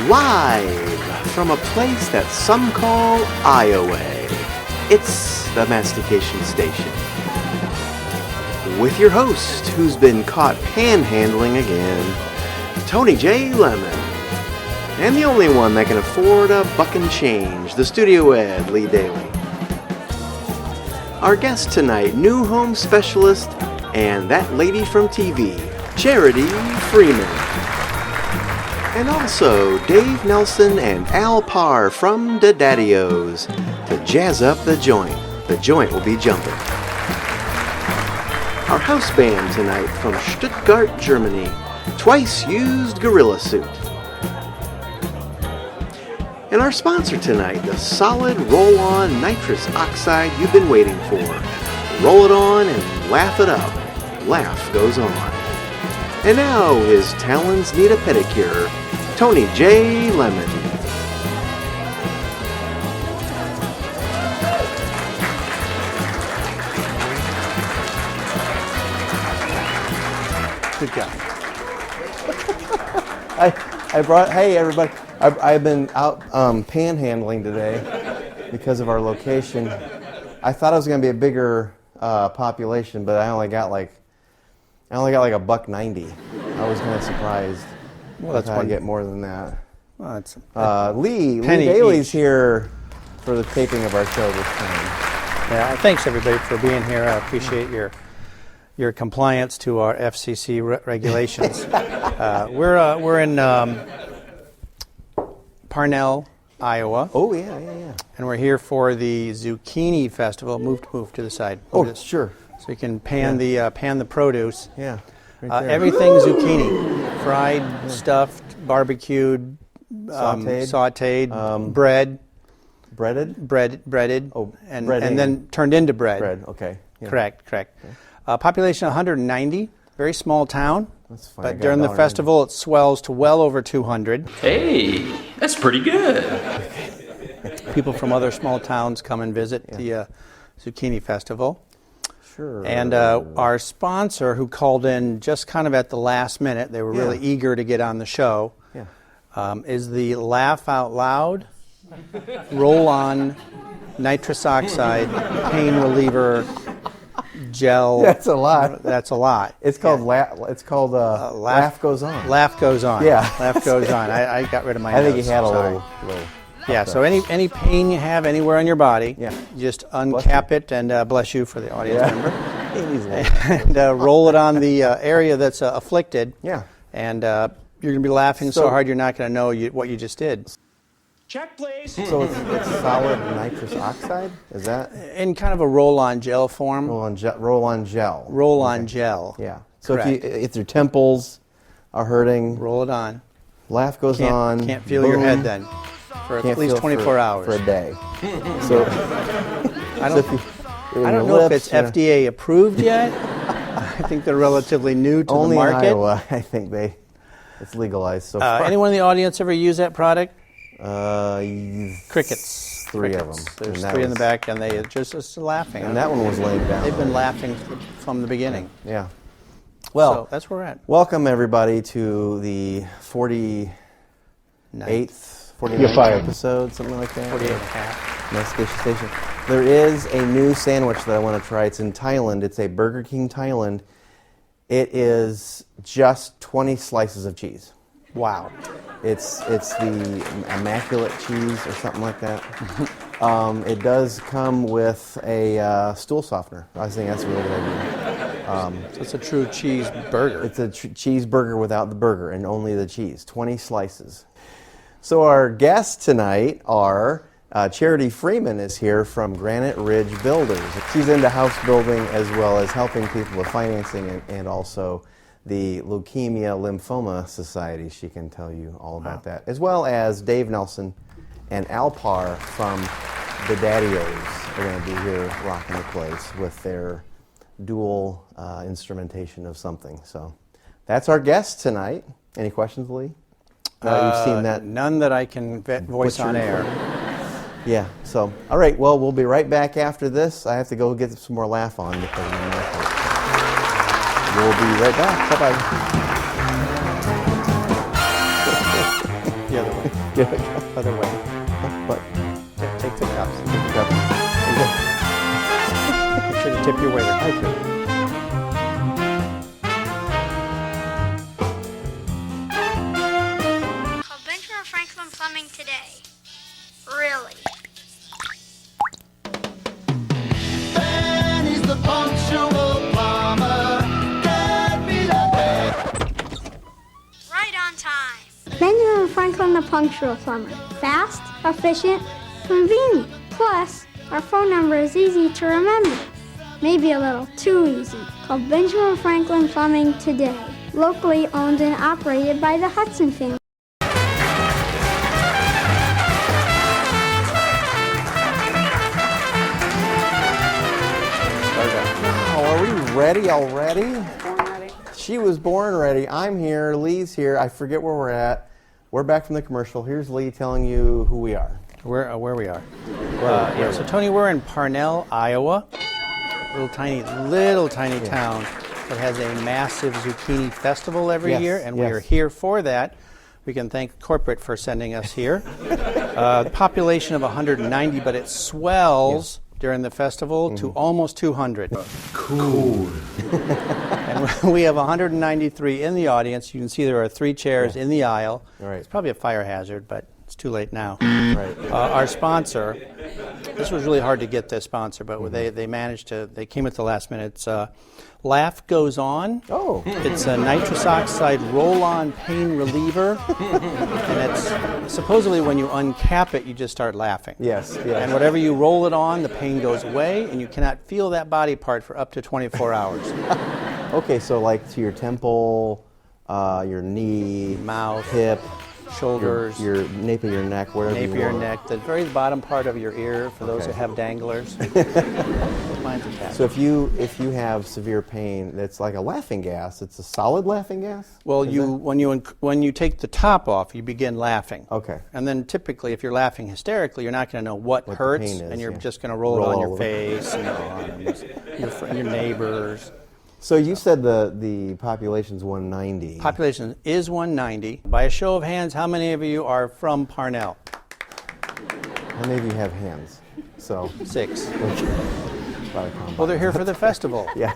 Live from a place that some call Iowa. It's the Mastication Station. With your host, who's been caught panhandling again, Tony J. Lemmon. And the only one that can afford a buck and change, the studio ed, Lee Daly. Our guest tonight, new home specialist and that lady from TV, Charity Freeman. And also Dave Nelson and Al Parr from the Daddy-O's to jazz up the joint. The joint will be jumping. Our house band tonight from Stuttgart, Germany, Twice Used Gorilla Suit. And our sponsor tonight, the solid roll-on nitrous oxide you've been waiting for. Roll it on and laugh it up. Laff Goze-On. And now his talons need a pedicure, Tony J. Lemmon. Good guy. Hey everybody. I've been out panhandling today because of our location. I thought it was going to be a bigger population, but I only got like $1.90. I was kind of surprised. Well, that's I get more than that. Well, that's Lee Daly's here for the taping of our show this time. Yeah, thanks everybody for being here. I appreciate your compliance to our FCC regulations. We're in Parnell, Iowa. Oh yeah. And we're here for the Zucchini Festival. Move to the side. Sure. So you can pan the produce. Yeah. Right Everything zucchini, fried, stuffed, barbecued, sautéed, breaded. Oh, and breading. And then turned into bread. Bread. Okay. Yeah. Correct. Okay. Population 190, very small town. That's fine. But during the festival, it swells to well over 200. Hey, that's pretty good. People from other small towns come and visit the Zucchini Festival. Sure. And our sponsor, who called in just kind of at the last minute, they were really eager to get on the show, is the Laugh Out Loud Roll-On Nitrous Oxide Pain Reliever Gel. That's a lot. That's a lot. It's called Laff Goze-On. Laff Goze-On. Yeah. Laff Goze-On. I got rid of my I think notes, you had a sorry. little. Yeah, so any pain you have anywhere on your body, you just uncap it and bless you for the audience member. And roll it on the area that's afflicted. Yeah. And you're going to be laughing so hard you're not going to know what you just did. Check, please. So it's solid nitrous oxide? Is that? In kind of a roll-on gel form. Roll-on gel. Roll-on gel. Yeah. So Correct. if your temples are hurting, roll it on. Laff Goze-On. Can't feel your head then. For at least 24 hours. For a day. So I don't know if it's FDA approved yet. I think they're relatively new to only the market. In Iowa, I think it's legalized so far. Anyone in the audience ever use that product? Crickets. Three of them. There's three in the back, and they just laughing. And that one was laying down. They've been laughing from the beginning. Yeah. Well, so that's where we're at. Welcome everybody to the 48th episode, something like that. 48 and a half. Mastication Station. There is a new sandwich that I want to try. It's in Thailand. It's a Burger King Thailand. It is just 20 slices of cheese. Wow. It's the immaculate cheese or something like that. It does come with a stool softener. I think that's a really good idea. So it's a true cheeseburger. It's a cheeseburger without the burger and only the cheese. 20 slices. So our guests tonight are Charity Freeman is here from Granite Ridge Builders. She's into house building as well as helping people with financing and also the Leukemia Lymphoma Society. She can tell you all about that. As well as Dave Nelson and Al Parr from the Daddy-O's are going to be here rocking the place with their dual instrumentation of something. So that's our guest tonight. Any questions, Lee? You've seen that? None that I can voice on air. Yeah, so, all right, well, we'll be right back after this. I have to go get some more laugh on because my mouth hurts. We'll be right back. Bye-bye. The other way. Get a cup. Other way. But Take the cups. take the cup. Make sure to tip your waiter. Called Benjamin Franklin Plumbing today. Really? Ben is the punctual plumber. Get me that bed. Right on time. Benjamin Franklin the Punctual Plumber. Fast, efficient, convenient. Plus, our phone number is easy to remember. Maybe a little too easy. Called Benjamin Franklin Plumbing today. Locally owned and operated by the Hudson family. Oh, are we ready already? Born ready. She was born ready. I'm here. Lee's here. I forget where we're at. We're back from the commercial. Here's Lee telling you who we are. Where we are. So Tony, we're in Parnell, Iowa. Little tiny town that has a massive zucchini festival every Yes, year, and we yes. are here for that. We can thank corporate for sending us here. Population of 190, but it swells during the festival to almost 200. Cool. And we have 193 in the audience. You can see there are 3 chairs in the aisle. Right. It's probably a fire hazard, but it's too late now. Right. Our sponsor, this was really hard to get this sponsor, but they managed to, they came at the last minute. It's Laff Goze-On. Oh. It's a nitrous oxide roll-on pain reliever. And it's supposedly when you uncap it, you just start laughing. Yes. And whatever you roll it on, the pain goes away, and you cannot feel that body part for up to 24 hours. Okay, so like to your temple, your knee, Mouth, hip, shoulders, your nape of your neck, wherever nape you of your want. neck, the very bottom part of your ear for those that have danglers. Mine's attached. So if you have severe pain, that's like a laughing gas. It's a solid laughing gas. Well, Is that- when you take the top off, you begin laughing. Okay. And then typically, if you're laughing hysterically, you're not going to know what the hurts, pain is, and you're yeah. just going to roll it Roll on all your over. face and on your neighbors. So you said the population's 190. Population is 190. By a show of hands, how many of you are from Parnell? How many of you have hands? So 6. about a combo. Well, they're here for the festival. Yeah.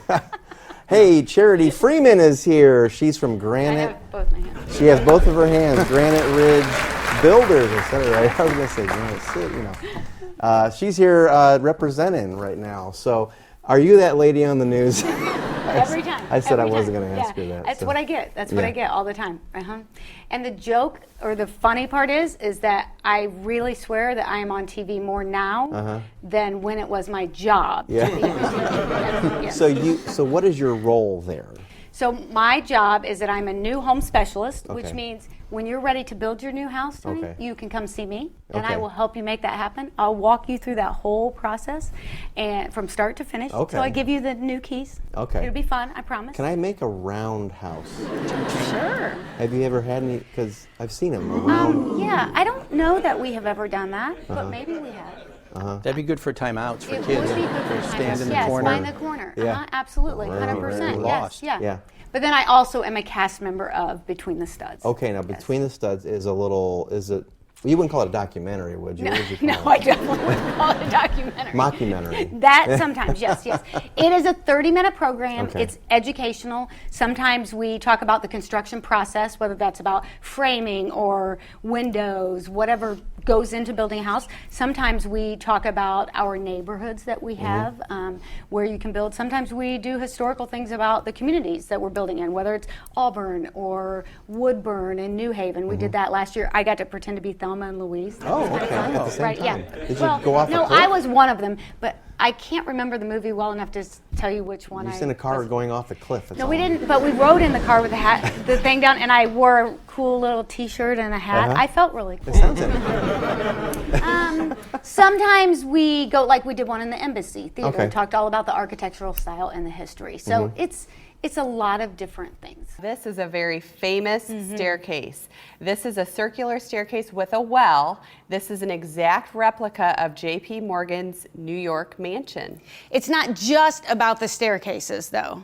Hey, Charity Freeman is here. She's from I Granite. have both my hands. She has both of her hands. Granite Ridge Builders. I said it right. I was going to say Granite City, you know. She's here representing right now. So, are you that lady on the news? Every time. I said I every wasn't time. going to ask her that. That's so. what I get. That's what Yeah. I get all the time. And the joke or the funny part is that I really swear that I am on TV more now than when it was my job. Yeah. To be on TV. Yes. So what is your role there? So my job is that I'm a new home specialist, which Okay. means when you're ready to build your new house, Tony, Okay. you can come see me, and Okay. I will help you make that happen. I'll walk you through that whole process, and from start to finish. Okay. So I give you the new keys. Okay. It'll be fun, I promise. Can I make a round house? Sure. Have you ever had any? Because I've seen them around. Yeah, I don't know that we have ever done that, but maybe we have. That'd be good for timeouts for It kids. would be good They for stand in the yes, corner. find the corner. Yeah. Absolutely, Right, 100%. right. Yes, Lost. yeah. Yeah. But then I also am a cast member of Between the Studs. Okay, now Yes. Between the Studs is a little. Is it? You wouldn't call it a documentary, would you? No, What would you no, call I it? definitely wouldn't call it a documentary. Mockumentary. That sometimes, yes. It is a 30-minute program. Okay. It's educational. Sometimes we talk about the construction process, whether that's about framing or windows, whatever goes into building a house. Sometimes we talk about our neighborhoods that we have, where you can build. Sometimes we do historical things about the communities that we're building in, whether it's Auburn or Woodburn and New Haven. We did that last year. I got to pretend to be Thelma and Louise. That Oh, was kinda okay. fun. At the same right, time. Yeah. Did you go off a No, cliff? I was one of them, but I can't remember the movie well enough to tell you which one. You're I just in a car was. going off the cliff. That's No, we all. didn't. But we rode in the car with the hat, the thing down, and I wore a cool little T-shirt and a hat. I felt really cool. It sounds like Sometimes we go like we did one in the Embassy Theater. Okay. And talked all about the architectural style and the history. So it's a lot of different things. This is a very famous staircase. This is a circular staircase with a well. This is an exact replica of J.P. Morgan's New York mansion. It's not just about the staircases, though.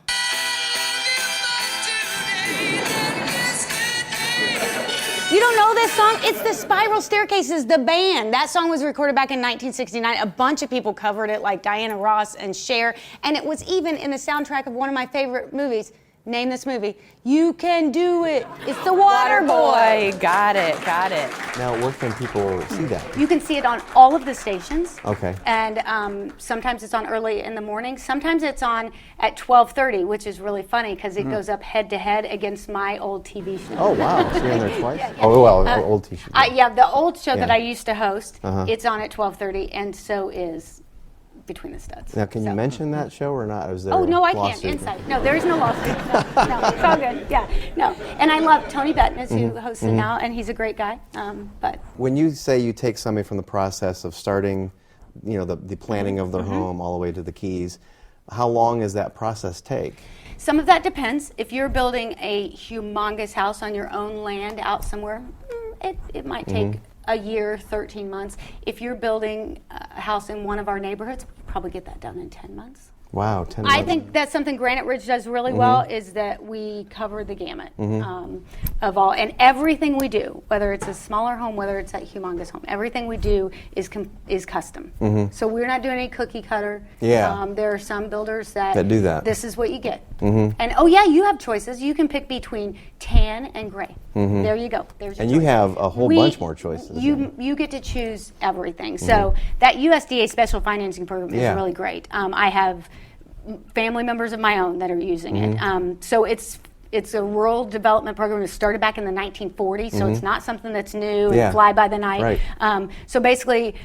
You don't know this song? It's the Spiral Staircases, the band. That song was recorded back in 1969. A bunch of people covered it, like Diana Ross and Cher, and it was even in the soundtrack of one of my favorite movies. Name this movie. You Can Do It. It's The Water Boy. Got it, got it. Now, where can people see that? You can see it on all of the stations. Okay. And sometimes it's on early in the morning. Sometimes it's on at 12:30, which is really funny because it goes up head to head against my old TV show. Oh, wow. So you're in there twice? Yeah. Oh, well, old t-shirt. Yeah, the old show that Yeah. I used to host, Uh-huh. it's on at 12:30, and so is Between the Studs. Now, can you mention that show or not? Is there Oh, no, I a can't. lawsuit? Insight. No, there is no lawsuit. No, it's all good. Yeah, no. And I love Tony Bettness, who hosts it now, and he's a great guy. But When you say you take somebody from the process of starting, the planning of their home all the way to the keys, how long does that process take? some of that depends. If you're building a humongous house on your own land out somewhere, it might take a year, 13 months. If you're building a house in one of our neighborhoods, we'll probably get that done in 10 months. Wow, 10 months. I think that's something Granite Ridge does really well, is that we cover the gamut of all, and everything we do, whether it's a smaller home, whether it's a humongous home, everything we do is custom. So we're not doing any cookie cutter. Yeah. There are some builders that do that. This is what you get. And oh yeah, you have choices. You can pick between tan and gray. There you go. There's your And you choice. have a whole bunch more choices. You get to choose everything. So that USDA special financing program is Yeah. really great. I have family members of my own that are using it. So it's a rural development program that started back in the 1940s. So it's not something that's new Yeah. and fly by the night. Right. So basically,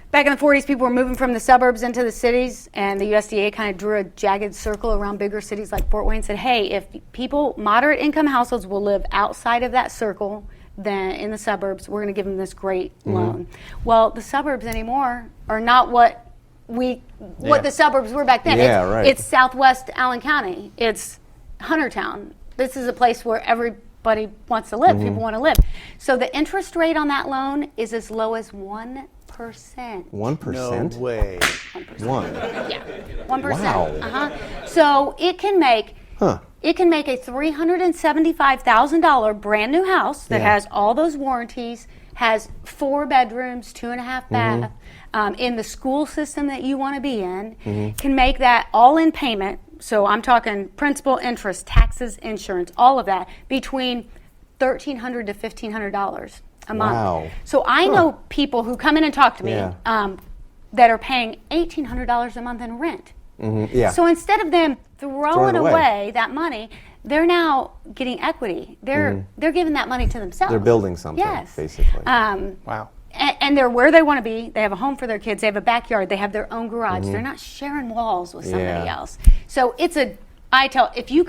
back in the 40s, people were moving from the suburbs into the cities, and the USDA kind of drew a jagged circle around bigger cities like Fort Wayne and said, hey, if people, moderate income households will live outside of that circle than in the suburbs, we're going to give them this great loan. Well, the suburbs anymore are not what the suburbs were back then. Yeah, right. It's southwest Allen County. It's Huntertown. This is a place where everybody wants to live. People want to live. So the interest rate on that loan is as low as 1%. 1%? No way. 1%. One. Yeah, 1%. Wow. So it can make a $375,000 brand new house that has all those warranties, has 4 bedrooms, 2.5 bath, in the school system that you want to be in, can make that all in payment. So I'm talking principal, interest, taxes, insurance, all of that, between $1,300 to $1,500 a month. Wow. So I know people who come in and talk to me Yeah. that are paying $1,800 a month in rent. Yeah. So instead of them throwing it away. away that money, they're now getting equity. They're giving that money to themselves. They're building something, yes. basically. Wow. And they're where they want to be. They have a home for their kids. They have a backyard. They have their own garage. They're not sharing walls with somebody Yeah. else. So if you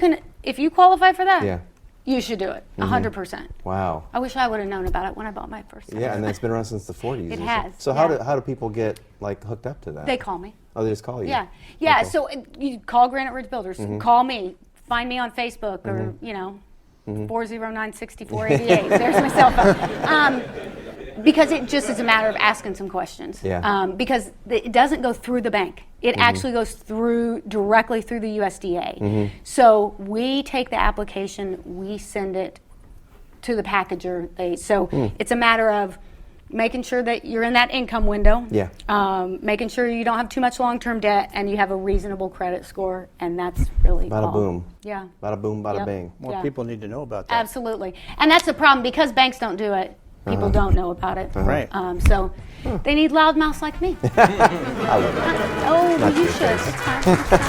qualify for that, Yeah. you should do it. 100%. Wow. I wish I would have known about it when I bought my first house. Yeah, and it's been around since the 40s. It you has, said. So yeah. how do people get hooked up to that? They call me. Oh, they just call you? Yeah. Okay. So you call Granite Ridge Builders. Call me. Find me on Facebook or 409-6488. There's my cell phone. Because it just is a matter of asking some questions. Yeah. Because it doesn't go through the bank. It actually goes directly through the USDA. So we take the application, we send it to the packager. It's a matter of making sure that you're in that income window. Yeah. Making sure you don't have too much long-term debt and you have a reasonable credit score, and that's really Bada all. boom. Yeah. Bada boom, bada Yep. bing. More Yeah. people need to know about that. Absolutely. And that's the problem, because banks don't do it. People don't know about it. Right. So they need loudmouths like me. I love it. Oh, Not you your should. face. It's fine. It's fine.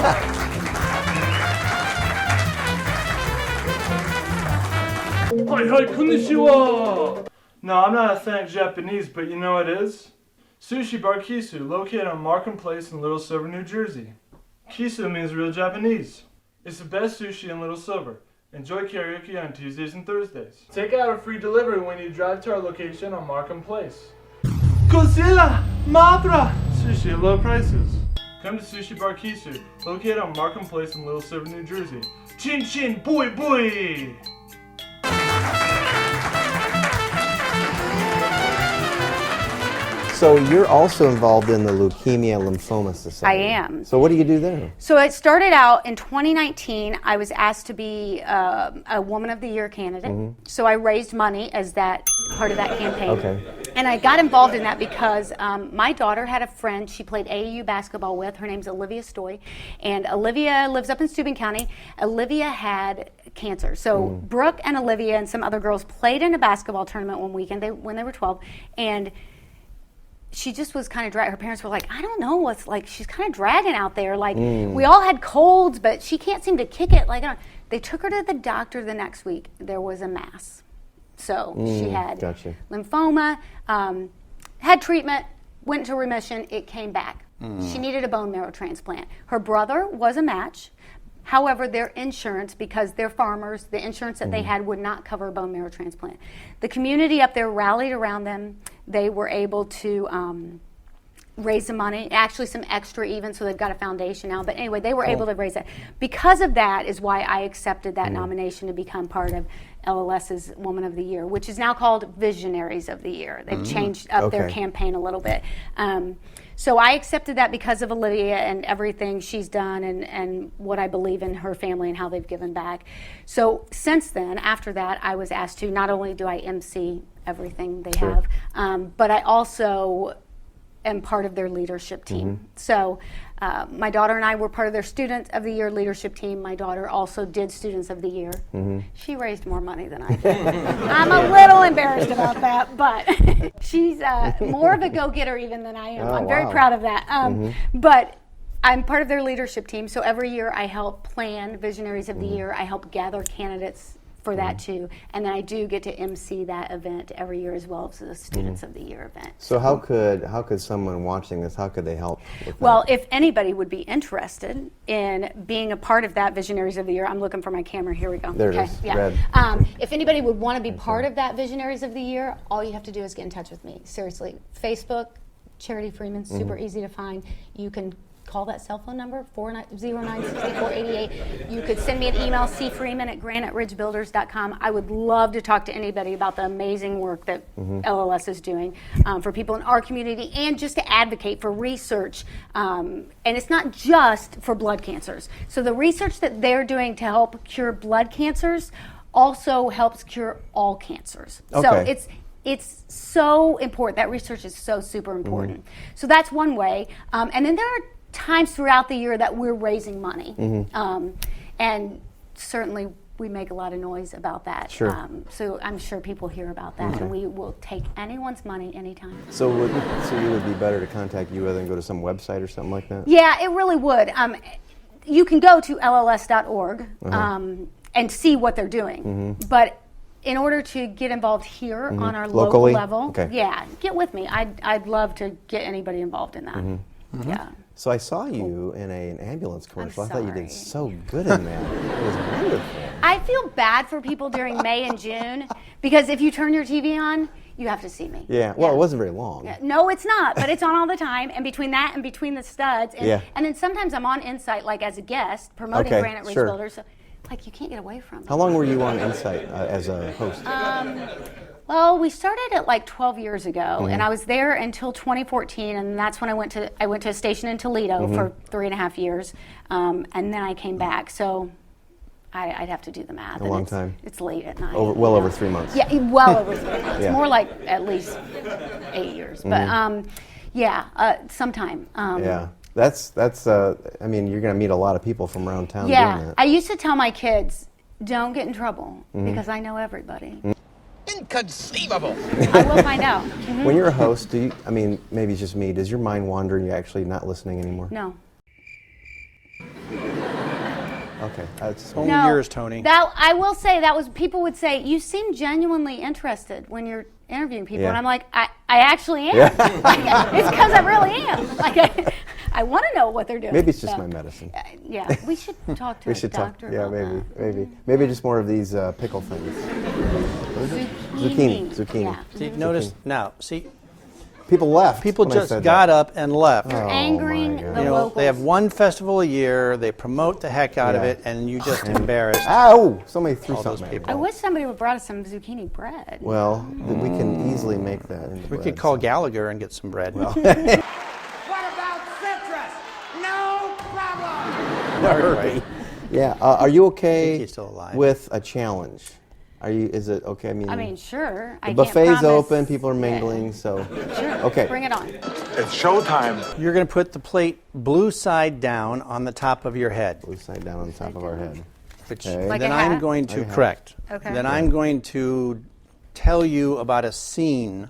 Hi, konnichiwa! No, I'm not a fan of Japanese, but you know what is? Sushi Bar Kisu, located on Markham Place in Little Silver, New Jersey. Kisu means real Japanese. It's the best sushi in Little Silver. Enjoy karaoke on Tuesdays and Thursdays. Take out a free delivery when you drive to our location on Markham Place. Godzilla! Madra! Sushi at low prices. Come to Sushi Bar Kisu, located on Markham Place in Little Silver, New Jersey. Chin chin, boy boy! So you're also involved in the Leukemia Lymphoma Society. I am. So what do you do there? So it started out in 2019. I was asked to be a Woman of the Year candidate. So I raised money as that part of that campaign. Okay. And I got involved in that because my daughter had a friend she played AAU basketball with. Her name's Olivia Stoy. And Olivia lives up in Steuben County. Olivia had cancer. So Brooke and Olivia and some other girls played in a basketball tournament one weekend when they were 12. And she just was kind of dry. Her parents were like, I don't know what's like, she's kind of dragging out there. Like, we all had colds, but she can't seem to kick it. Like, they took her to the doctor the next week. There was a mass. So she had lymphoma, had treatment, went into remission, it came back. She needed a bone marrow transplant. Her brother was a match. However, their insurance, because they're farmers, the insurance that they had would not cover a bone marrow transplant. The community up there rallied around them. They were able to raise the money, actually some extra even, so they've got a foundation now. But anyway, they were able to raise it. Because of that is why I accepted that nomination to become part of LLS's Woman of the Year, which is now called Visionaries of the Year. They've changed up their campaign a little bit. So I accepted that because of Olivia and everything she's done and what I believe in her family and how they've given back. So since then, after that, I was asked to, not only do I MC everything they have, but I also am part of their leadership team. So my daughter and I were part of their Student of the Year leadership team. My daughter also did Students of the Year. She raised more money than I did. I'm a little embarrassed about that, but she's more of a go-getter even than I am. I'm very proud of that. But I'm part of their leadership team, so every year I help plan Visionaries of the Year. I help gather candidates for that too, and then I do get to MC that event every year as well as the Students of the Year event. So how could someone watching this, how could they help with Well, that? if anybody would be interested in being a part of that Visionaries of the Year, I'm looking for my camera, here we go. There it is, red. If anybody would want to be part of that Visionaries of the Year, all you have to do is get in touch with me. Seriously, Facebook, Charity Freeman, super easy to find. You can call that cell phone number, 409-6488. You could send me an email, cfreeman@graniteridgebuilders.com. I would love to talk to anybody about the amazing work that LLS is doing for people in our community and just to advocate for research. And it's not just for blood cancers. So the research that they're doing to help cure blood cancers also helps cure all cancers. So it's so important. That research is so super important. So that's one way. And then there are times throughout the year that we're raising money. And certainly we make a lot of noise about that. So I'm sure people hear about that, and we will take anyone's money anytime. So you would be better to contact you rather than go to some website or something like that? Yeah, it really would. You can go to lls.org and see what they're doing. But in order to get involved here on our local level, get with me. I'd love to get anybody involved in that. Yeah. So I saw you in an ambulance commercial. I thought you did so good in that. It was wonderful. I feel bad for people during May and June because if you turn your TV on, you have to see me. Yeah, well, it wasn't very long. Yeah. No, it's not, but it's on all the time. And between that and between the studs, and then sometimes I'm on Insight, like as a guest, promoting Granite Ridge Builders. So, like, you can't get away from it. How long were you on Insight as a host? Well, we started it like 12 years ago, and I was there until 2014, and that's when I went to a station in Toledo for 3.5 years, and then I came back. So I'd have to do the math. A long time. It's late at night. Over 3 months. Yeah, well over 3 months. More like at least 8 years, but sometime. That's. I mean, you're going to meet a lot of people from around town doing that. I used to tell my kids, don't get in trouble because I know everybody. Inconceivable. I will find out. When you're a host, maybe it's just me, does your mind wander and you're actually not listening anymore? No. Okay. Only yours, Tony. That, I will say, people would say, you seem genuinely interested when you're interviewing people. And I'm like, I actually am. It's because I really am. I want to know what they're doing. Maybe it's just my medicine. We should talk to a doctor about that. Maybe just more of these pickle things. Zucchini. See, notice now. See, People left. People when I just said got that. up and left. You're Oh, angering my God. the You know, locals. they have one festival a year. They promote the heck out of Yeah. it, and you just embarrassed Ow! Somebody threw all those something at me. people. I wish somebody would brought us some zucchini bread. Well, we can easily make that into We bread, could call so. Gallagher and get some bread. What about citrus? No problem. All right. Yeah. Are you I think okay he's still alive. with a challenge? Are you? Is it okay? I mean, sure. the I buffet's can't promise. open. People are mingling. So, Sure. okay. Bring it on. It's showtime. You're going to put the plate blue side down on the top of your head. Blue side down on top of our head. Which Okay. Like then a I'm hat? going to Like a hat. correct. Okay. Then I'm going to tell you about a scene,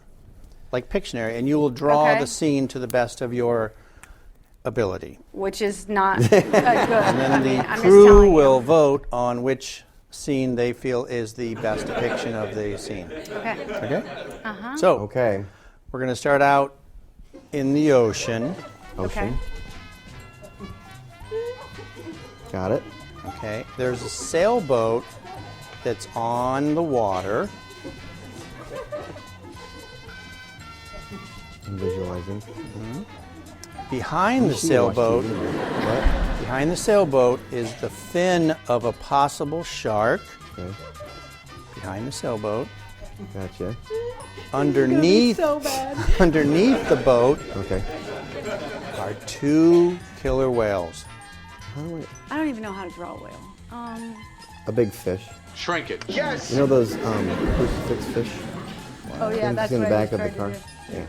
like Pictionary, and you will draw Okay. the scene to the best of your ability. Which is not good. And then I mean, the I'm just crew telling you. will vote on which scene they feel is the best depiction of the scene. Okay. Okay? Uh-huh. So, Okay. we're going to start out in the ocean. Ocean. Got it. Okay, there's a sailboat that's on the water. I'm visualizing. Behind the She watched sailboat, TV. What? behind the sailboat is the fin of a possible shark. Okay. Behind the sailboat, Gotcha. underneath, underneath the boat Okay. are two killer whales. How do I don't even know how to draw a whale. a big fish. Shrink it. Yes. You know those crucifix fish? Oh yeah, Things that's in the what I back was of the trying car. to do. Yeah.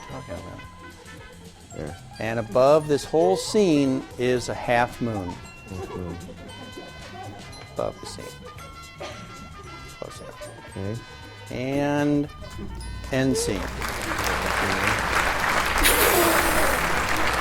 There. And above this whole scene is a half moon. Above the scene. Close enough. Okay. And end scene.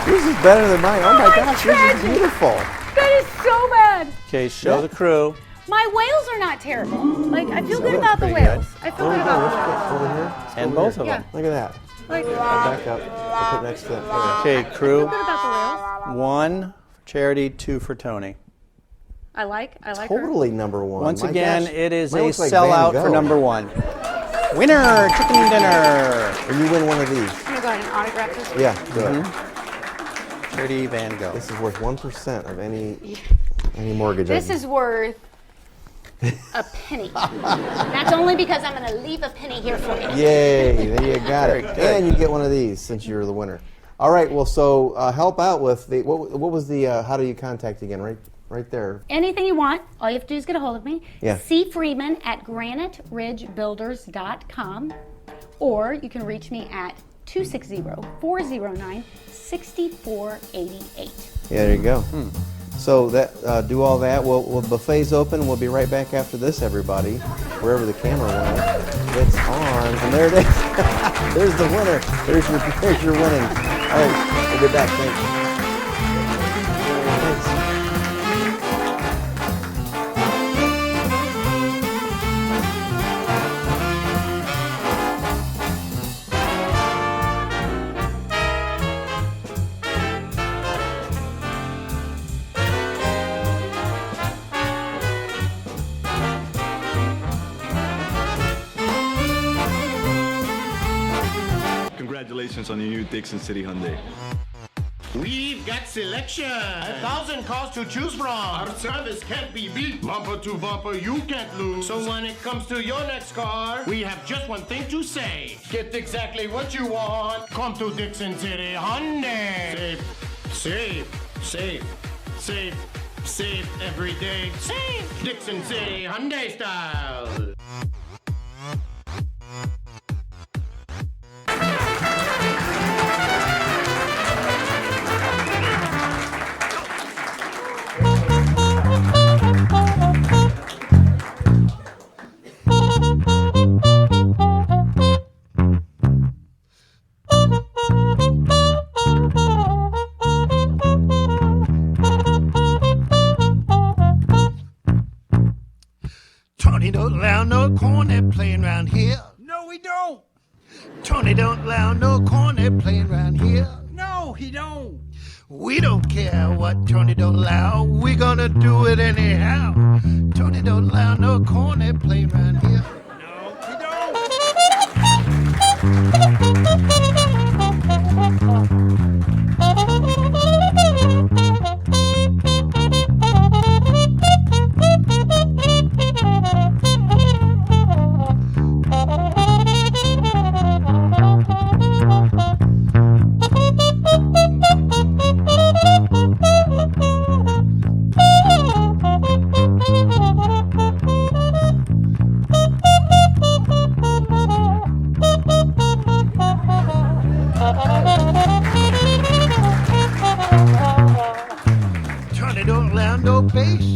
This is better than mine. Oh my gosh, this is beautiful. That is so bad. Okay, show the crew. My whales are not terrible. Like I feel good that's about the pretty whales. I feel good about the whales. Over here. Let's go And over both here. of them. Look at that. Like Back up. I'll put it next to that. Okay, crew. good about the whales. 1 for Charity, 2 for Tony. I like her. Totally number one. Once My again, gosh. it is Mine a looks like Van sellout for Gogh. number 1. Winner, chicken dinner. Or you win one of these. I'm gonna go ahead and autograph this. Yeah, do it. Charity Van Gogh. This is worth 1% of any mortgage. This is worth a penny. That's only because I'm gonna leave a penny here for you. Yay! There you got it. good. And you get one of these since you're the winner. All right. Well, so help out with the what was the how do you contact again? Right there. Anything you want, all you have to do is get a hold of me. Yeah. C. Freeman at graniteridgebuilders.com, or you can reach me at 260-409-6488. Yeah, there you go. So that do all that. We'll buffet's open. We'll be right back after this, everybody. Wherever the camera went, it's on, and there it is. There's the winner. There's your winning. All right, we'll be back. Thanks. Congratulations on your new Dixon City Hyundai. We've got selection. 1,000 cars to choose from. Our service can't be beat. Bumper to bumper, you can't lose. So when it comes to your next car, we have just one thing to say. Get exactly what you want. Come to Dixon City Hyundai. Save, save, save, save, save every day. Save. Dixon City Hyundai style. Tony don't allow no cornet playing around here. No, we don't. Tony don't allow no cornet playing around here. No, he don't. We don't care what Tony don't allow. We gonna do it anyhow. Tony don't allow no cornet playing around here. No, he don't.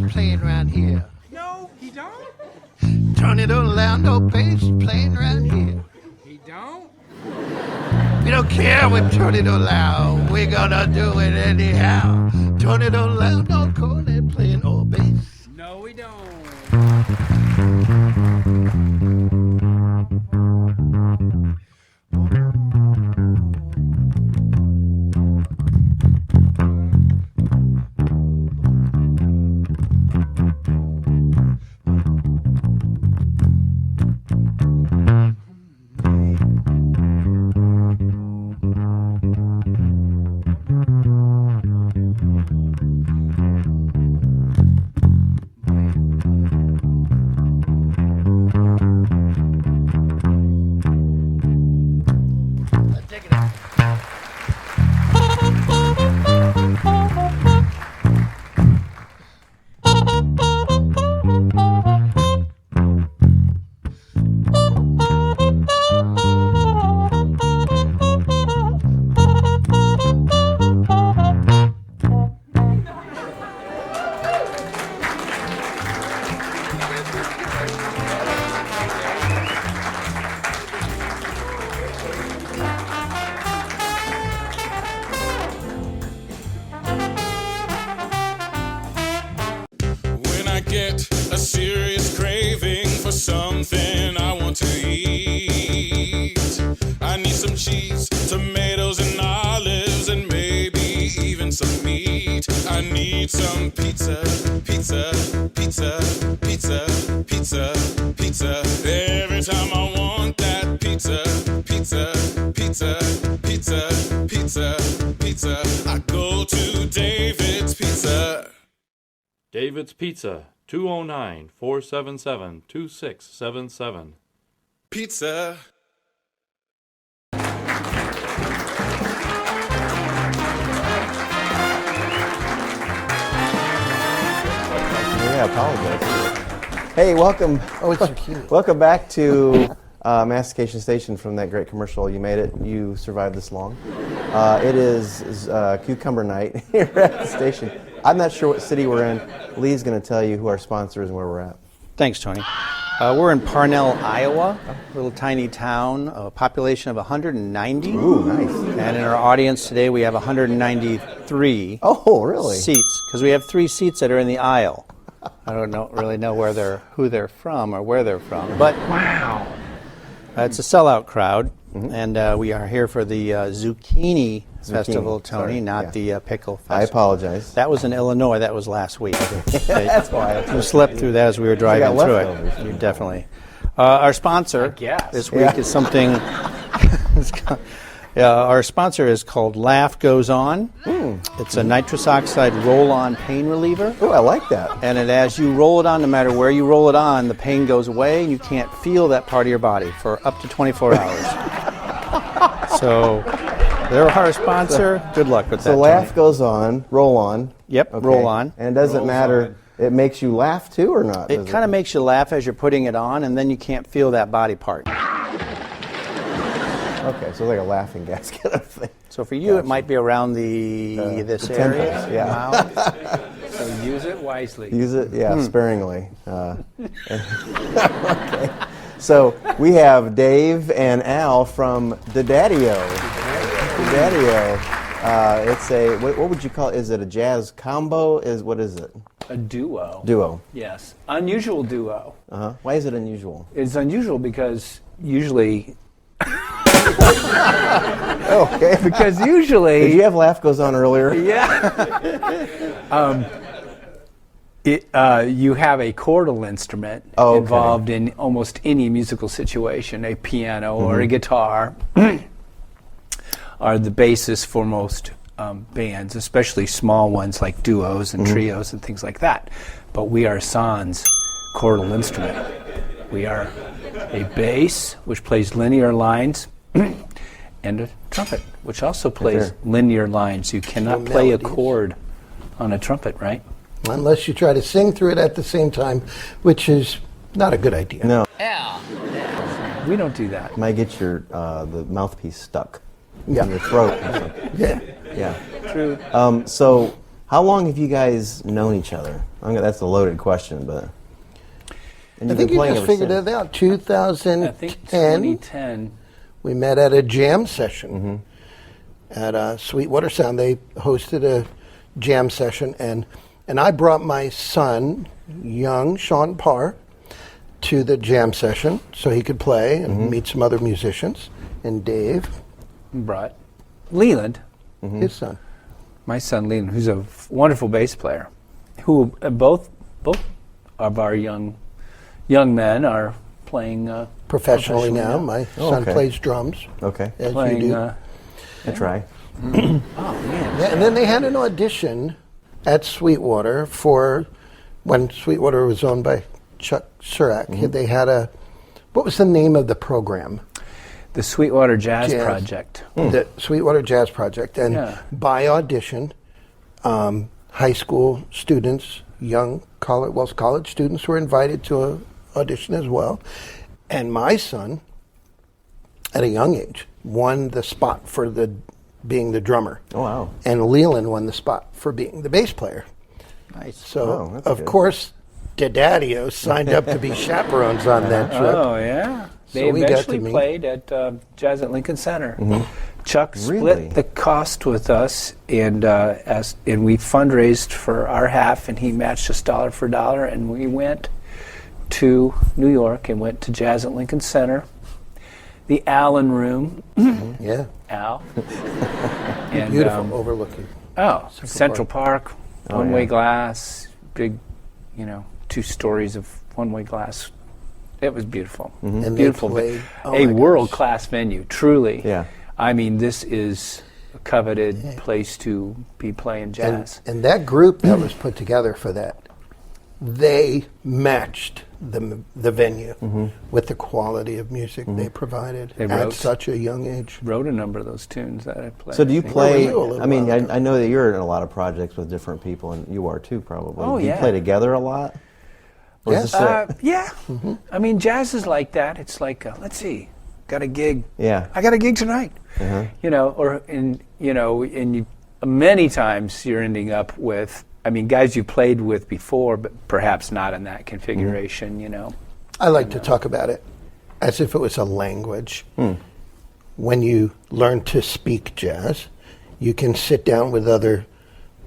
playing around here. No, he don't. Tony don't allow no bass playing around here. He don't. We don't care what Tony don't allow. We're gonna do it anyhow. Tony don't allow no cornet playing or bass. No, we don't. Something I want to eat. I need some cheese, tomatoes and olives, and maybe even some meat. I need some pizza, pizza, pizza, pizza, pizza, pizza. Every time I want that pizza, pizza, pizza, pizza, pizza, pizza, I go to David's Pizza. David's Pizza. 209-477-2677. Pizza. Yeah, apologize. Hey, welcome. Oh, it's so cute. Welcome back to Mastication Station from that great commercial. You made it. You survived this long. It is Cucumber Night here at the station. I'm not sure what city we're in. Lee's going to tell you who our sponsor is and where we're at. Thanks, Tony. We're in Parnell, Iowa, a little tiny town, a population of 190. Ooh, nice. And in our audience today, we have 193 Oh, really? seats, because we have 3 seats that are in the aisle. I don't really know who they're from or where they're from. But wow, it's a sellout crowd, and we are here for the Zucchini Festival, Tony, not the Pickle Festival. I apologize. That was in Illinois. That was last week. That's why. You slept through that as we were driving through it. You definitely. Our sponsor this week is something. Our sponsor is called Laff Goze-On. It's a nitrous oxide roll-on pain reliever. Oh, I like that. And as you roll it on, no matter where you roll it on, the pain goes away, and you can't feel that part of your body for up to 24 hours. So they're our sponsor. Good luck with that. So Laff Goze-On, roll on. Yep, okay. roll on. And it doesn't matter, it makes you laugh too or not? It kind of makes you laugh as you're putting it on, and then you can't feel that body part. Okay, so like a laughing gas kind of thing. So for you, it might be around this area. Temples, yeah. So use it wisely. Use it, sparingly. Okay. So we have Dave and Al from the Daddy-O. It's a, what would you call it? Is it a jazz combo? What is it? A duo. Duo. Yes. Unusual duo. Uh-huh. Why is it unusual? It's unusual because usually... Okay. Because usually... Did you have Laff Goze-On earlier? Yeah. You have a chordal instrument involved in almost any musical situation. A piano or a guitar are the basis for most bands, especially small ones like duos and trios and things like that. But we are sans chordal instrument. We are a bass, which plays linear lines, and a trumpet, which also plays linear lines. You cannot play a chord on a trumpet, right? Unless you try to sing through it at the same time, which is not a good idea. No. Yeah. We don't do that. Might get your the mouthpiece stuck in your throat. Yeah. Yeah. True. So How long have you guys known each other? That's a loaded question, but... And I think you just figured it out. 2010. I think 2010. We met at a jam session at Sweetwater Sound. They hosted a jam session, and I brought my son, young Sean Parr, to the jam session so he could play and meet some other musicians. And Dave brought Leland, his son. My son Leland, who's a wonderful bass player, who both of our young men are playing professionally now. My son plays drums. Okay. As playing, you do. I try. Oh, man. Yeah, and then they had an audition at Sweetwater for when Sweetwater was owned by Chuck Surak. They had what was the name of the program? The Sweetwater Jazz Project. The Sweetwater Jazz Project. And by audition, high school students, young college students were invited to audition as well. And my son, at a young age, won the spot for being the drummer. Oh, wow. And Leland won the spot for being the bass player. Nice. So, of course, Daddy-O signed up to be chaperones on that trip. Oh, yeah. They eventually played at Jazz at Lincoln Center. Chuck split the cost with us, and we fundraised for our half, and he matched us dollar for dollar, and we went to New York and went to Jazz at Lincoln Center, the Allen Room. Yeah. Al. And, beautiful, overlooking. Central Park, one-way glass, big, 2 stories of one-way glass. It was beautiful. And beautiful. A world-class venue, truly. Yeah. I mean, this is a coveted place to be playing jazz. And that group that was put together for that, they matched the venue with the quality of music they provided at such a young age. Wrote a number of those tunes that I played. So do you play, I know that you're in a lot of projects with different people, and you are too, probably. Oh, do you play together a lot? Or Yes. Yeah. I mean, jazz is like that. It's like, let's see, got a gig. Yeah. I got a gig tonight. Many times you're ending up with, guys you played with before, but perhaps not in that configuration, I like to talk about it as if it was a language. When you learn to speak jazz, you can sit down with other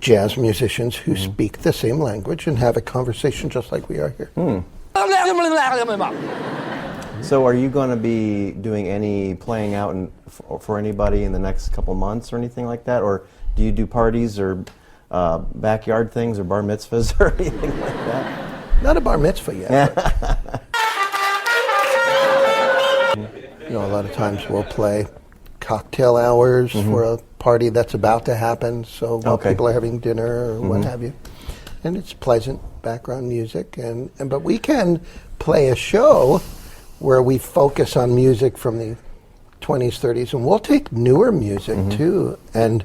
jazz musicians who speak the same language and have a conversation just like we are here. So are you going to be doing any playing out for anybody in the next couple months or anything like that? Or do you do parties or backyard things or bar mitzvahs or anything like that? Not a bar mitzvah yet. A lot of times we'll play cocktail hours for a party that's about to happen, so while people are having dinner or what have you. And it's pleasant background music, but we can play a show where we focus on music from the 20s, 30s, and we'll take newer music too and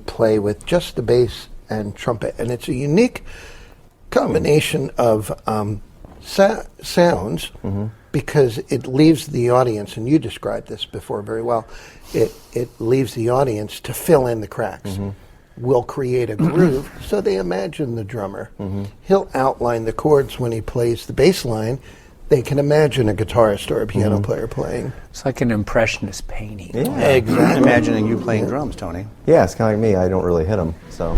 play with just the bass and trumpet. And it's a unique combination of sounds because it leaves the audience, and you described this before very well, it leaves the audience to fill in the cracks. We'll create a groove, so they imagine the drummer. He'll outline the chords when he plays the bass line. They can imagine a guitarist or a piano player playing. It's like an impressionist painting. Yeah. Exactly. Imagining you playing drums, Tony. Yeah, it's kind of like me. I don't really hit them, so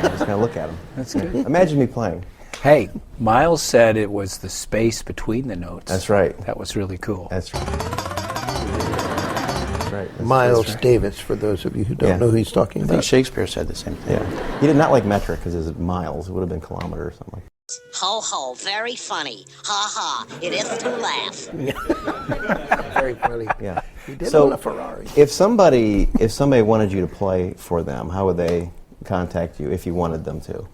just kind of look at them. That's good. Imagine me playing. Hey, Miles said it was the space between the notes. That's right. That was really cool. That's right. That's right. Miles Davis, for those of you who don't know who he's talking about. I think Shakespeare said the same thing. Yeah. He did not like metric because it's miles. It would have been kilometer or something like that. Ho ho, very funny. Ha ha, it is to laugh. Very funny. Yeah. He did own a Ferrari. If somebody wanted you to play for them, how would they contact you if you wanted them to?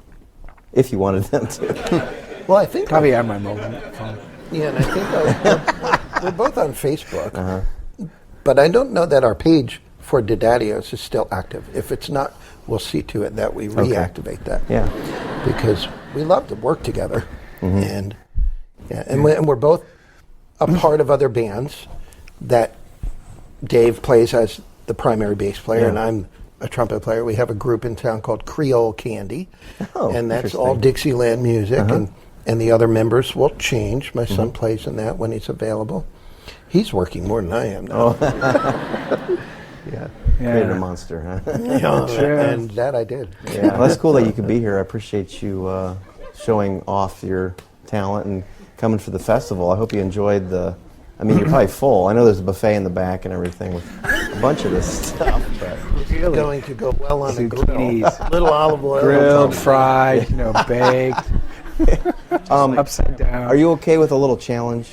If you wanted them to. Well, I think probably on my mobile phone. Yeah, and I think we're both on Facebook. But I don't know that our page for Daddy-O's is still active. If it's not, we'll see to it that we reactivate that. Yeah. Because we love to work together. And we're both a part of other bands that Dave plays as the primary bass player, and I'm a trumpet player. We have a group in town called Creole Candy, and that's interesting. all Dixieland music, and the other members will change. My son plays in that when he's available. He's working more than I am now. Created a monster, huh? And that I did. Yeah, well, that's cool that you could be here. I appreciate you showing off your talent and coming for the festival. I hope you enjoyed the... I mean, you're probably full. I know there's a buffet in the back and everything with a bunch of this stuff. But it's going to go well on the grill. Little olive oil. Grilled, fried, baked, upside down. Are you okay with a little challenge?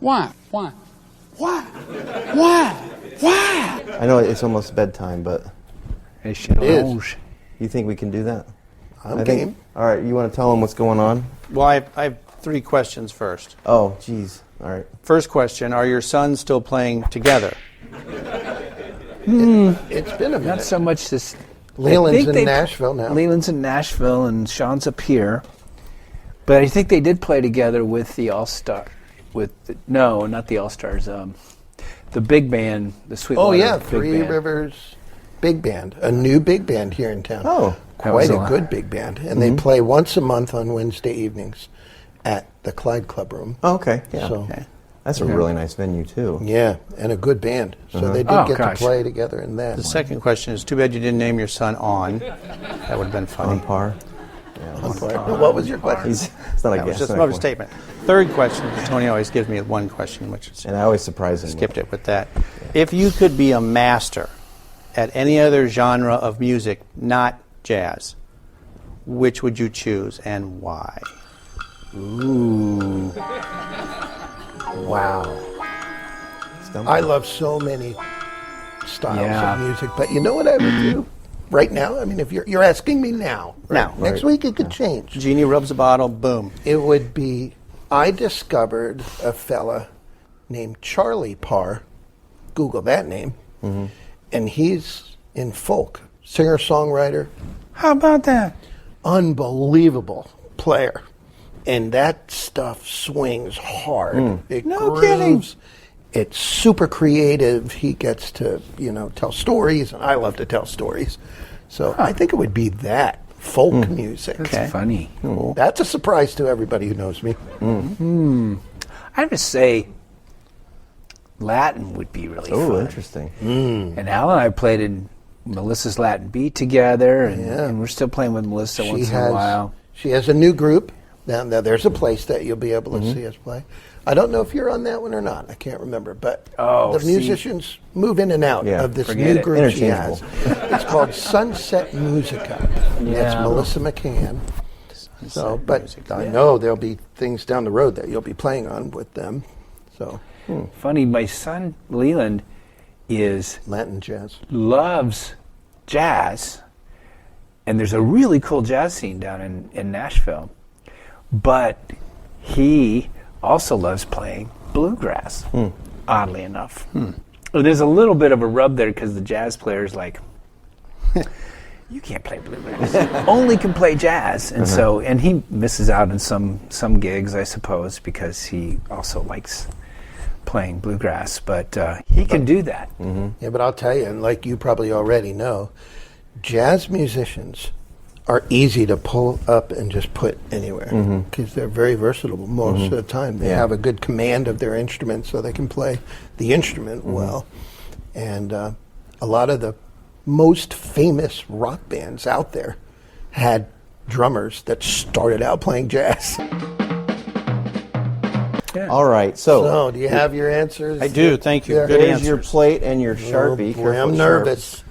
Why? I know it's almost bedtime, but... It is. You think we can do that? I'm game. All right, you want to tell them what's going on? Well, I have 3 questions first. Oh, geez. All right. First question, are your sons still playing together? It's been a minute. Not so much this... Leland's in Nashville now. Leland's in Nashville and Sean's up here. But I think they did play together with the All-Star... No, not the All-Stars. The big band, the Sweetwater. Oh, yeah, Big Three Band. Rivers Big Band. A new big band here in town. Oh. Quite a good big band. And they play once a month on Wednesday evenings at the Clyde Club Room. Oh, okay. Yeah. So, That's a really nice venue, too. Yeah, and a good band. So they did get to play together in that. The second question is, too bad you didn't name your son On. That would have been funny. On par. On par. What was your question? It's not a That was guess. just another statement. Third question, Tony always gives me one question, which is... And I always surprise him. Skipped it with that. If you could be a master at any other genre of music, not jazz, which would you choose and why? Ooh. Wow. I love so many styles of music, but you know what I would do right now? I mean, if you're asking me now, right? Next week it could change. Genie rubs a bottle, boom. It would be, I discovered a fella named Charlie Parr. Google that name. And he's in folk, singer-songwriter. How about that? Unbelievable player. And that stuff swings hard. It No grooves. kidding. It's super creative. He gets to, tell stories, and I love to tell stories. So I think it would be that, folk music. That's funny. That's a surprise to everybody who knows me. I have to say, Latin would be really fun. Oh, interesting. And Al and I played in Melissa's Latin Beat together, and we're still playing with Melissa once in a while. She has a new group. Now there's a place that you'll be able to see us play. I don't know if you're on that one or not. I can't remember. But the musicians move in and out of this new group she has. It's called Sunset Musica. That's Melissa McCann. But I know there'll be things down the road that you'll be playing on with them. So Funny, my son Leland is Latin jazz. Loves jazz, and there's a really cool jazz scene down in Nashville. But he also loves playing bluegrass, oddly enough. There's a little bit of a rub there because the jazz player's like, you can't play bluegrass. Only can play jazz. And so, and he misses out on some gigs, I suppose, because he also likes playing bluegrass. But he can do that. Yeah, but I'll tell you, and like you probably already know, jazz musicians are easy to pull up and just put anywhere because they're very versatile most of the time. They have a good command of their instrument, so they can play the instrument well. And a lot of the most famous rock bands out there had drummers that started out playing jazz. All right, so do you have your answers? I do, thank you. Good Here's answers. your plate and your Sharpie. Boy, I'm nervous.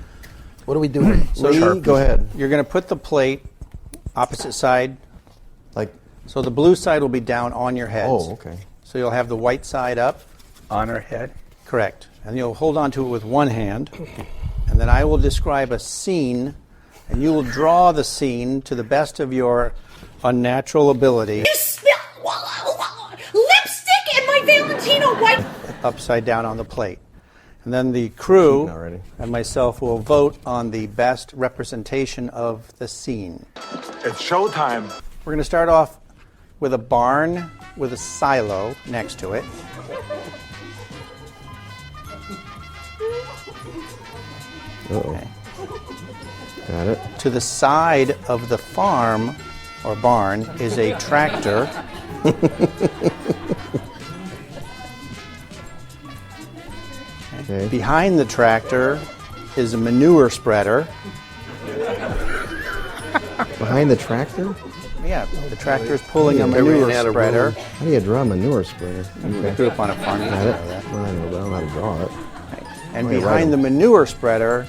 What are we doing? Lee, go ahead. You're going to put the plate opposite side. Like, so the blue side will be down on your heads. Oh, okay. So you'll have the white side up. On her head? Correct. And you'll hold on to it with one hand. And then I will describe a scene, and you will draw the scene to the best of your unnatural ability. You spill lipstick and my Valentino white. Upside down on the plate. And then the crew and myself will vote on the best representation of the scene. It's showtime. We're going to start off with a barn with a silo next to it. Uh-oh. Okay. Got it. To the side of the farm or barn is a tractor. Okay. Behind the tractor is a manure spreader. Behind the tractor? Yeah, the tractor is pulling a manure spreader. How do you draw a manure spreader? I grew up on a farm. Got it. Well, I know, but I don't know how to draw it. And Oh, you're behind right. the manure spreader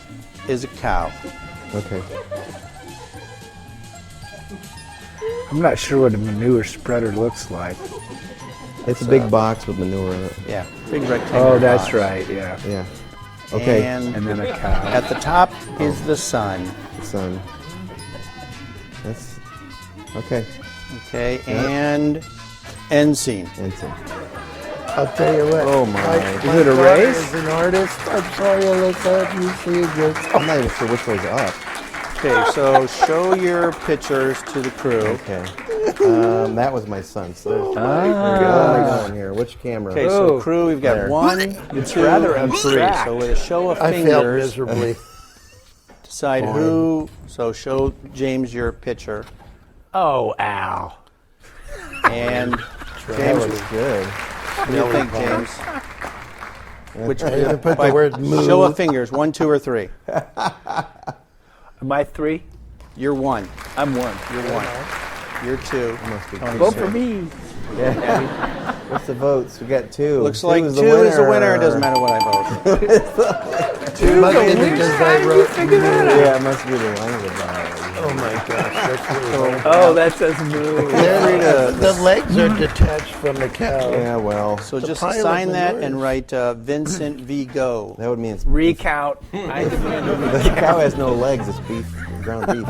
is a cow. Okay. I'm not sure what a manure spreader looks like. It's a big box with manure in it. Yeah, big rectangle. Oh, that's box. right, yeah. Yeah. Okay. And then a cow. At the top is the sun. The sun. That's okay. Okay, Yeah. and end scene. End scene. I'll tell you what. Oh my! Is it a race? As an artist, I'm sorry I let that you see it. I'm not even sure which way's up. Okay, so show your pictures to the crew. Okay. That was my son. So what Ah. am I going here? Which camera? Okay, so crew, we've got There. 1, It's 2, rather and 3. abstract. So with a show of I fingers, failed miserably. decide who. So show James your picture, Oh, ow. and That James, was good. what do you think, James? Which I didn't put the by word move. show of fingers, 1, 2, or 3. Am I 3? You're 1. I'm 1. You're 1. You're 2. Tony's Vote 3. for me. Yeah. What's the votes? We got 2. Looks like 2 Two's is the winner. It doesn't matter what I vote. It must be because I wrote. Yeah, it must be the language. Oh my gosh, that's really hard. Oh, that says move. The legs are detached from the cow. Yeah, well. So It's a just pile of sign that manure. and write Vincent V. Go. That would mean it's Recount. I demand a the cow has no legs. It's beef, ground beef.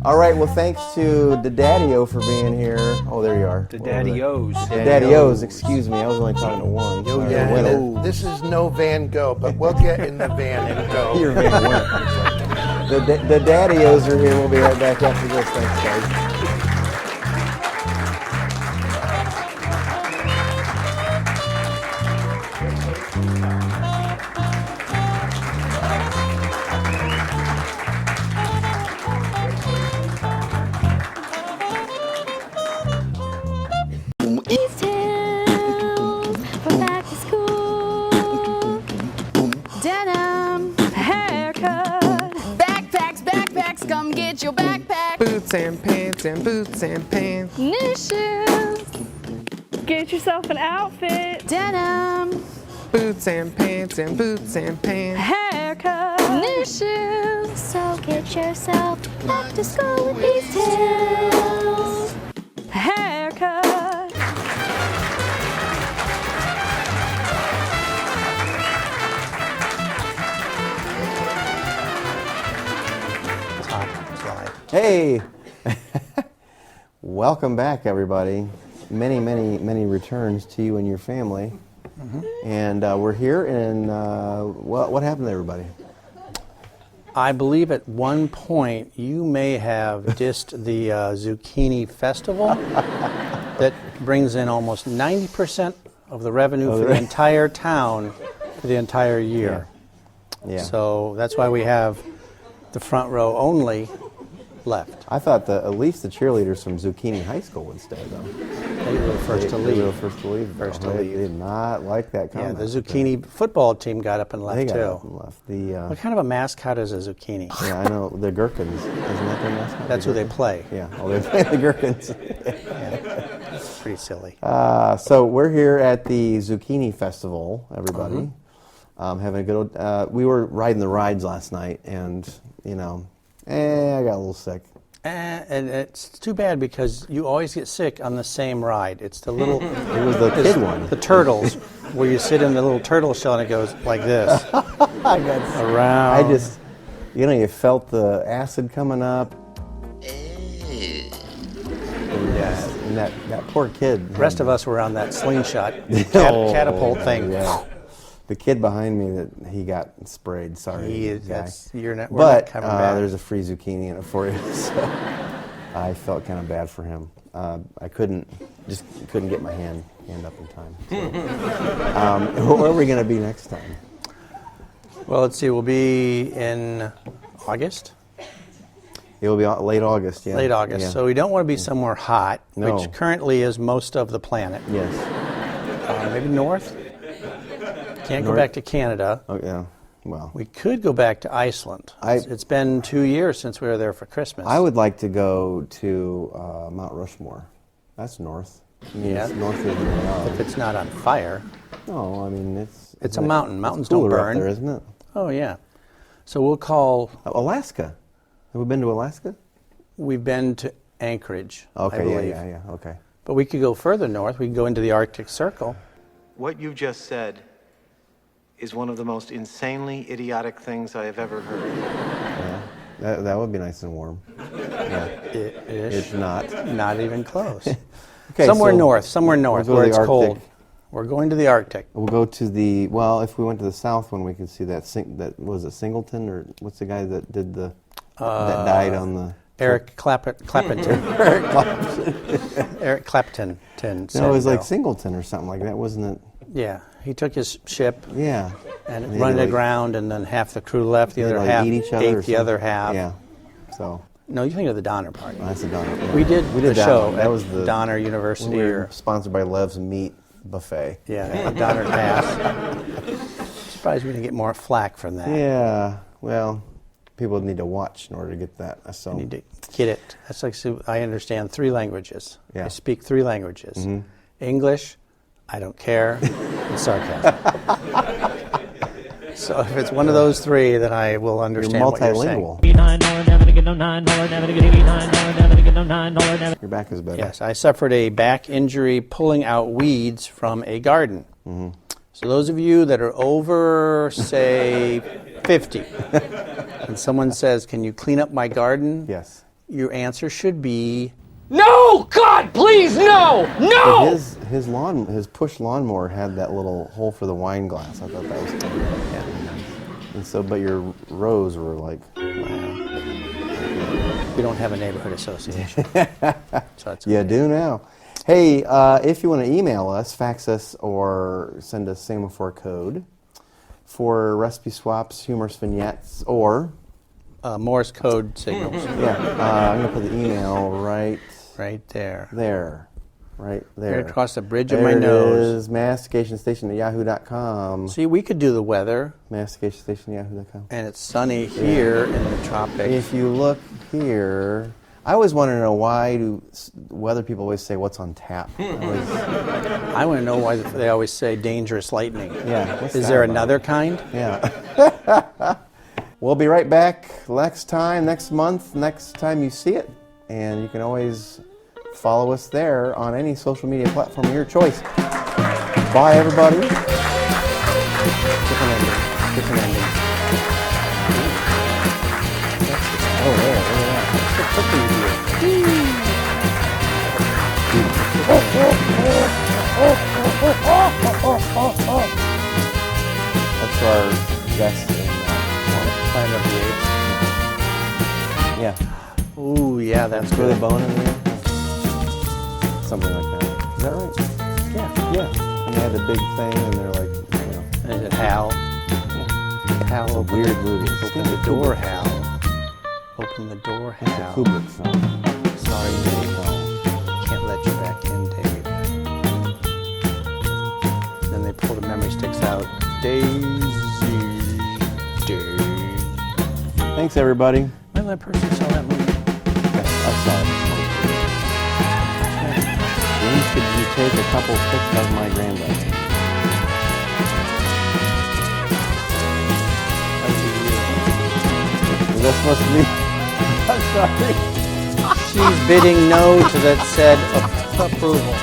All right. Well, thanks to the Daddy-O for being here. Oh, there you are. The Daddy-O's. The Daddy-O's. Excuse me. I was only talking to one. Yo, Sorry, yeah, the winner. yo. This is no Van Gogh, but we'll get in the van and go. You're Van Went. The Daddy-O's are here. We'll be right back after this. Thanks, guys. These tales for back to school. Denim, haircut, backpacks, come get your backpack. Boots and pants. New shoes, get yourself an outfit. Denim, Boots and pants. haircut, new shoes. So get yourself back to school with these tales. Haircut. Top slide. Hey, welcome back, everybody. Many returns to you and your family. And we're here, and what happened to everybody? I believe at one point you may have dissed the zucchini festival that brings in almost 90% of the revenue for the entire town for the entire year. Yeah. So that's why we have the front row only left. I thought at least the cheerleaders from Zucchini High School would stay, though. They were the first to leave. They were the first to leave. First though. to They leave. did not like that Yeah, comment. the zucchini football team got up and left They got too. up and left. What kind of a mascot is a zucchini? Yeah, I know. The Gherkins. Isn't that their mascot? That's The who they Gherkins? play. Yeah. Oh, they play the Gherkins. It's pretty silly. So we're here at the Zucchini Festival, everybody. Having a good old, we were riding the rides last night, and, I got a little sick. And it's too bad because you always get sick on the same ride. It's the little... It was the kid one. The turtles, where you sit in the little turtle shell and it goes like this. I got sick. Around. I just, you felt the acid coming up. And that poor kid. The rest of us were on that slingshot catapult thing. Yeah. The kid behind me, that he got sprayed. Sorry, He is- guy. that's- you're not- we're But not coming back. there's a free zucchini in it for you. So I felt kind of bad for him. I couldn't get my hand up in time. So. Where are we going to be next time? Well, let's see. We'll be in August. It will be late August, yeah. Late August. Yeah. So we don't want to be somewhere hot, No. which currently is most of the planet. Yes. Maybe north. Can't go North. back to Canada. Oh, yeah. Well, We could go back to Iceland. It's been 2 years since we were there for Christmas. I would like to go to Mount Rushmore. That's north. I mean, Yeah. it's north of where we are. If it's not on fire. No, I mean, It's a mountain. Mountains it's cooler don't up burn. there, isn't it? Oh, yeah. So we'll call... Alaska. Have we been to Alaska? We've been to Anchorage, I Okay, believe. yeah, okay. But we could go further north. We can go into the Arctic Circle. What you just said is one of the most insanely idiotic things I have ever heard. Yeah, that would be nice and warm. Yeah. It's not. Not even close. Okay, somewhere so north we'll go to where the it's Arctic. cold. We're going to the Arctic. We'll go to the, well, if we went to the south one, we could see that was it Singleton, or what's the guy that did the, that died on the... Eric Clapton. Eric Clapton. Eric Clapton. No, it was like Singleton or something like that, wasn't it? Yeah, he took his ship. Yeah. And they run had it to, aground, and then half the crew left. The they had other to, like, half eat each other or ate the something? other half. Yeah. So. No, you think of the Donner Party. Oh, that's the Donner. Yeah. We did the that show one. That at was the Donner University. We were sponsored by Lev's Meat Buffet. Yeah, Donner Pass. Surprised we didn't get more flack from that. Yeah. Well, people need to watch in order to get that. So. You need to get it. That's like, so I understand 3 languages. Yeah. I speak 3 languages. Mm-hmm. English, I don't care, and sarcasm. So if it's one of those 3, then I will understand what you're saying. Your back is better. Yes, I suffered a back injury pulling out weeds from a garden. Mm-hmm. So those of you that are over, say, 50, and someone says, "Can you clean up my garden?" Yes. Your answer should be, No! God, please, no! No! But his push lawnmower had that little hole for the wine glass. I thought that was cool. Yeah. And so, but your rows were like, wow. We don't have a neighborhood association. So it's you do now. Hey, if you want to email us, fax us, or send us semaphore code for recipe swaps, humorous vignettes, or Morse code signals. Yeah, I'm going to put the email right there. Right there. Right across the bridge there of my nose. It is, masticationstation@yahoo.com. See, we could do the weather. Masticationstation@yahoo.com. And it's sunny here in the tropics. If you look here, I always want to know why do weather people always say what's on tap. I want to know why they always say dangerous lightning. Yeah. Is there another kind? Yeah. We'll be right back next month, next time you see it. And you can always follow us there on any social media platform of your choice. Bye, everybody. Different ending. Oh, yeah, look at that. That's the cookie. That's our guest in Planet of the Apes. Yeah. Ooh, yeah, that's Throw good. the bone in there. Something like that. Is that right? Yeah. Yeah. And they had the big thing, and they're like, you know. And is it Hal? Yeah. Hal, It's a open weird movie. Open the door, Hal. Open the door, It's a Hal. Kubrick film. Sorry, Dave. Can't let you back in, Dave. Then they pull the memory sticks out. Daisy. Thanks, everybody. When that person saw that movie? I saw it. When could you take a couple pics of my granddaughter? Is that supposed to be? I'm sorry. She's bidding no to that said approval.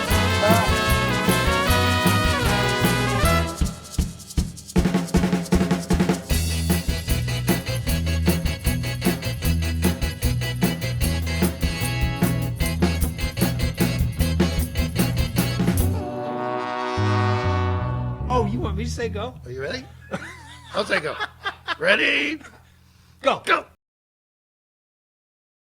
Oh, you want me to say go? Are you ready? I'll say go. Ready? Go. Go.